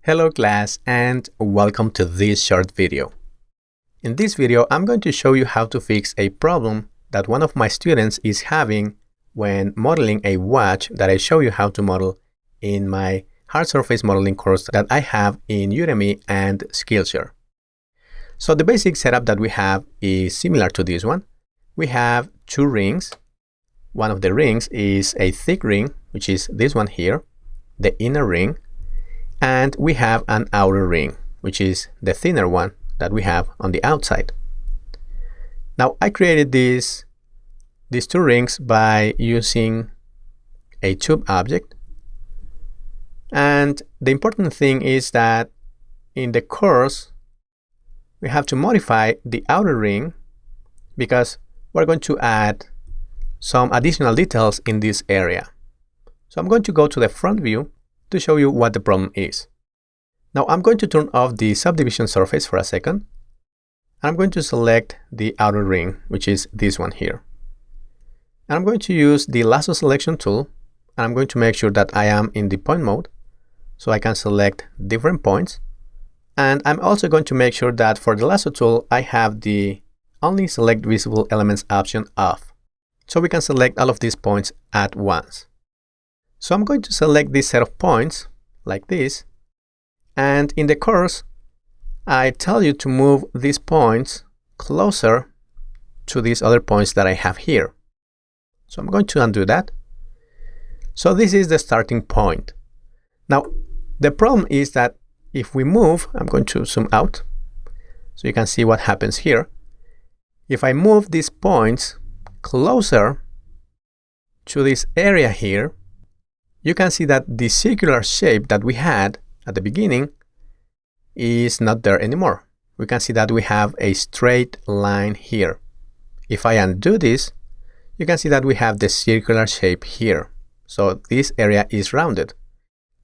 Hello class and welcome to this short video. In this video, I'm going to show you how to fix a problem that one of my students is having when modeling a watch that I show you how to model in my hard surface modeling course that I have in Udemy and Skillshare. So the basic setup that we have is similar to this one. We have two rings. One of the rings is a thick ring, which is this one here, the inner ring. And we have an outer ring, which is the thinner one that we have on the outside. Now I created these two rings by using a tube object. And the important thing is that in the course, we have to modify the outer ring because we're going to add some additional details in this area. So I'm going to go to the front view to show you what the problem is. Now I'm going to turn off the subdivision surface for a second. I'm going to select the outer ring, which is this one here. And I'm going to use the lasso selection tool, and I'm going to make sure that I am in the point mode so I can select different points. And I'm also going to make sure that for the lasso tool, I have the only select visible elements option off, so we can select all of these points at once. So I'm going to select this set of points like this, and in the course I tell you to move these points closer to these other points that I have here. So I'm going to undo that. So this is the starting point. Now the problem is that if we move, I'm going to zoom out so you can see what happens here. If I move these points closer to this area here, you can see that the circular shape that we had at the beginning is not there anymore. We can see that we have a straight line here. If I undo this, you can see that we have the circular shape here. So this area is rounded.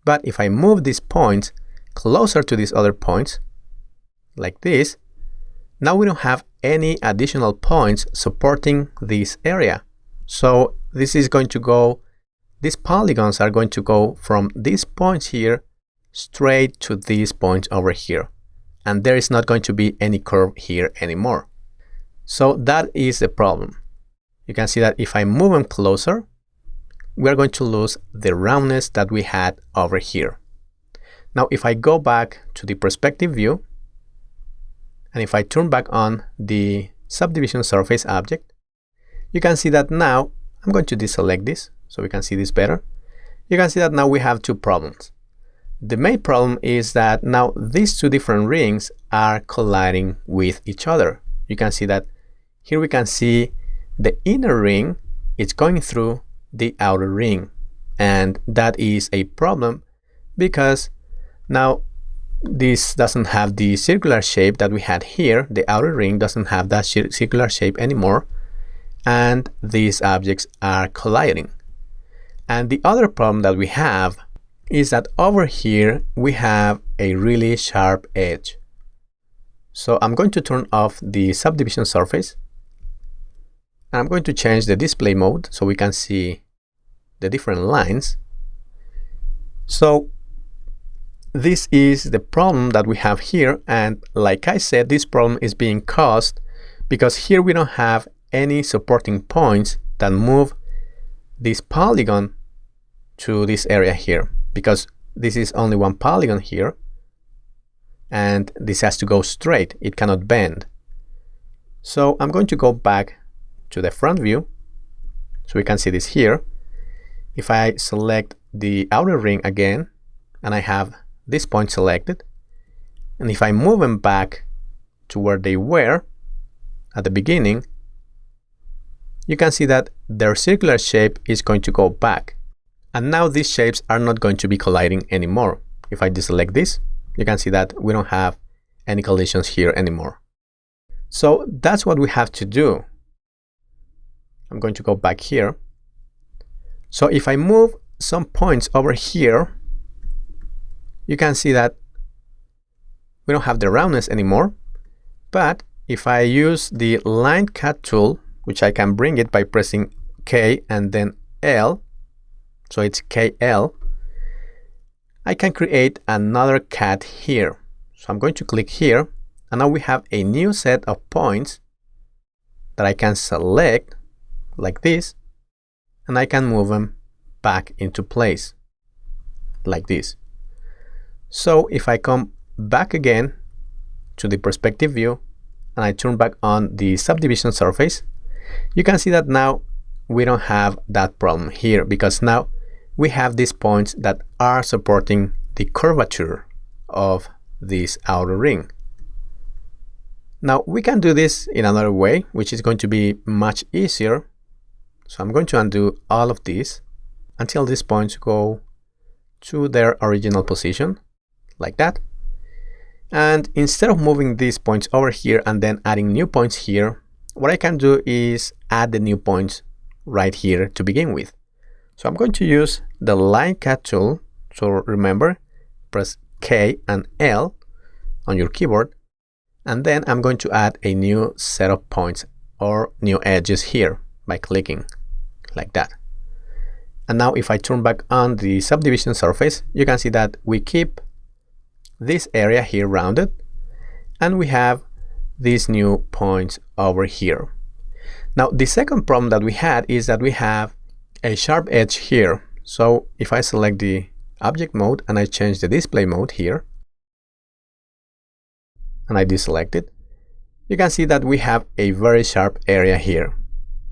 But if I move these points closer to these other points, like this, now we don't have any additional points supporting this area. So this is going to go these polygons are going to go from these points here straight to these points over here. And there is not going to be any curve here anymore. So that is the problem. You can see that if I move them closer, we are going to lose the roundness that we had over here. Now if I go back to the perspective view, and if I turn back on the subdivision surface object, you can see that now I'm going to deselect this so we can see this better. You can see that now we have two problems. The main problem is that now these two different rings are colliding with each other. You can see that here we can see the inner ring is going through the outer ring, and that is a problem because now this doesn't have the circular shape that we had here. The outer ring doesn't have that circular shape anymore, and these objects are colliding. And the other problem that we have is that over here we have a really sharp edge. So I'm going to turn off the subdivision surface. And I'm going to change the display mode so we can see the different lines. So this is the problem that we have here. And like I said, this problem is being caused because here we don't have any supporting points that move this polygon to this area here, because this is only one polygon here and this has to go straight. It cannot bend. So I'm going to go back to the front view so we can see this here. If I select the outer ring again and I have this point selected, and if I move them back to where they were at the beginning, you can see that their circular shape is going to go back. And now these shapes are not going to be colliding anymore. If I deselect this, you can see that we don't have any collisions here anymore. So that's what we have to do. I'm going to go back here. So if I move some points over here, you can see that we don't have the roundness anymore. But if I use the line cut tool, which I can bring it by pressing K and then L, so it's KL, I can create another cat here. So I'm going to click here, and now we have a new set of points that I can select like this, and I can move them back into place like this. So if I come back again to the perspective view and I turn back on the subdivision surface, you can see that now we don't have that problem here, because now we have these points that are supporting the curvature of this outer ring. Now we can do this in another way, which is going to be much easier. So I'm going to undo all of this until these points go to their original position, like that. And instead of moving these points over here and then adding new points here, what I can do is add the new points right here to begin with. So I'm going to use the line cut tool. So remember, press K and L on your keyboard, and then I'm going to add a new set of points or new edges here by clicking like that. And now if I turn back on the subdivision surface, you can see that we keep this area here rounded, and we have these new points over here. Now the second problem that we had is that we have a sharp edge here. So if I select the object mode and I change the display mode here, and I deselect it, you can see that we have a very sharp area here.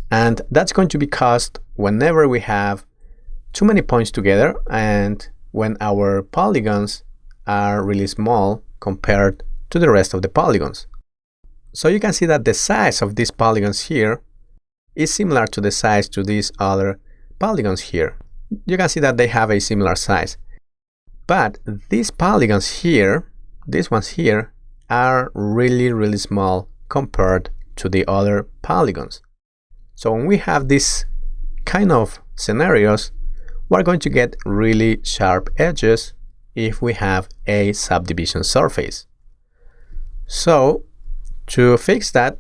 And that's going to be caused whenever we have too many points together and when our polygons are really small compared to the rest of the polygons. So you can see that the size of these polygons here is similar to the size to these other polygons here. You can see that they have a similar size. But these polygons here, these ones here, are really small compared to the other polygons. So when we have these kind of scenarios, we're going to get really sharp edges if we have a subdivision surface. So to fix that,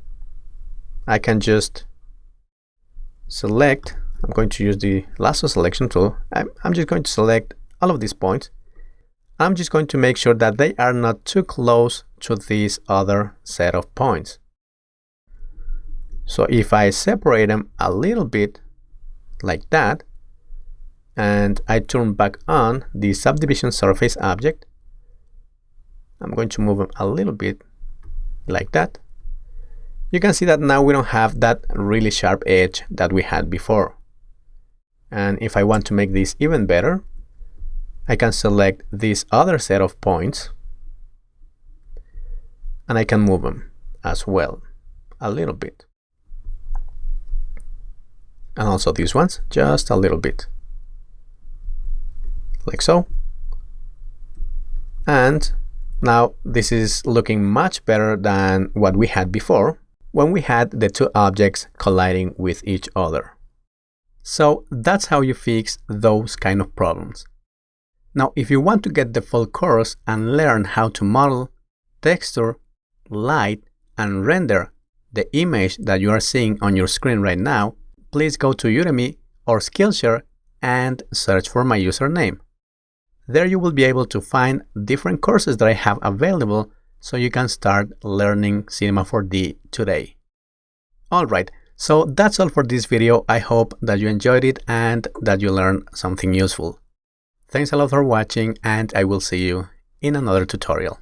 I can just select, I'm going to use the lasso selection tool. I'm just going to select all of these points. I'm just going to make sure that they are not too close to this other set of points. So if I separate them a little bit like that, and I turn back on the subdivision surface object, I'm going to move them a little bit like that. You can see that now we don't have that really sharp edge that we had before. And if I want to make this even better, I can select this other set of points and I can move them as well a little bit. And also these ones, just a little bit. Like so. And now this is looking much better than what we had before when we had the two objects colliding with each other. So that's how you fix those kind of problems. Now, if you want to get the full course and learn how to model, texture, light, and render the image that you are seeing on your screen right now, please go to Udemy or Skillshare and search for my username. There you will be able to find different courses that I have available so you can start learning Cinema 4D today. Alright, so that's all for this video. I hope that you enjoyed it and that you learned something useful. Thanks a lot for watching, and I will see you in another tutorial.